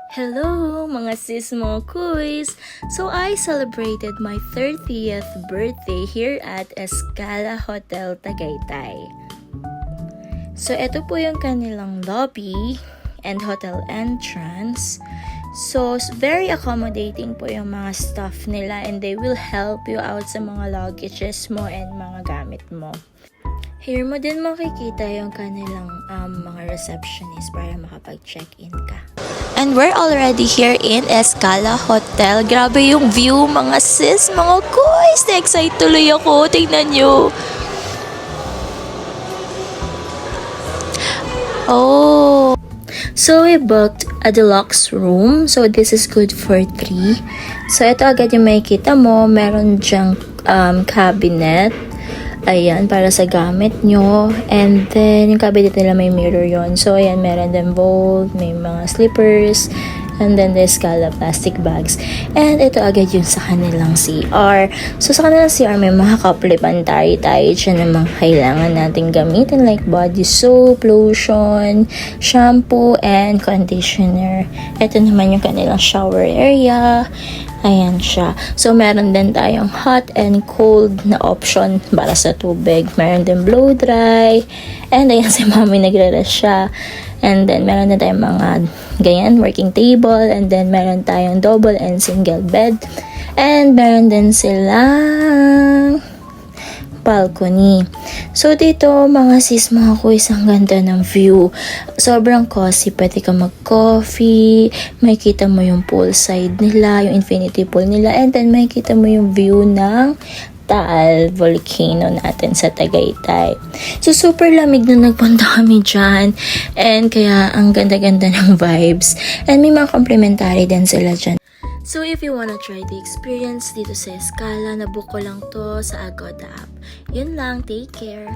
Hello mga sis mo kuys! So I celebrated my 30th birthday here at Escala Hotel Tagaytay. So ito po yung kanilang lobby and hotel entrance. So very accommodating po yung mga staff nila and they will help you out sa mga luggages mo and mga gamit mo. Here mo din makikita yung kanilang mga receptionist para makapag-check-in ka. And we're already here in Escala Hotel. Grabe yung view mga sis, mga kuys. Na-excite tuloy ako. Tingnan nyo. Oh. So we booked a deluxe room. So this is good for 3. So ito agad yung makikita mo. Meron dyang cabinet. Ayan, para sa gamit nyo. And then, yung cabinet nila may mirror yon. So, ayan, meron din bowl, may mga slippers, and then the Escala plastic bags. And ito agad yung sa kanilang CR. So, sa kanilang CR, may mga kaplipan tayo dyan ng mga kailangan natin gamitin like body soap, lotion, shampoo, and conditioner. Ito naman yung kanilang shower area. Ayan siya. So, meron din tayong hot and cold na option para sa tubig. Meron din blow dry. And ayan si mami nagre-rest siya. And then, meron din tayong mga ganyan, working table. And then, meron tayong double and single bed. And meron din silang balcony. So, dito, mga sis, mga kuys, ang ganda ng view. Sobrang cozy. Pwede ka mag-coffee. Makikita mo yung poolside nila, yung infinity pool nila. And then, makikita mo yung view ng Taal volcano natin sa Tagaytay. So, super lamig na nagpunta kami dyan. And kaya, ang ganda-ganda ng vibes. And may mga complimentary din sila dyan. So, if you wanna try the experience dito sa Escala, nabook ko lang to sa Agoda app. Yun lang, take care!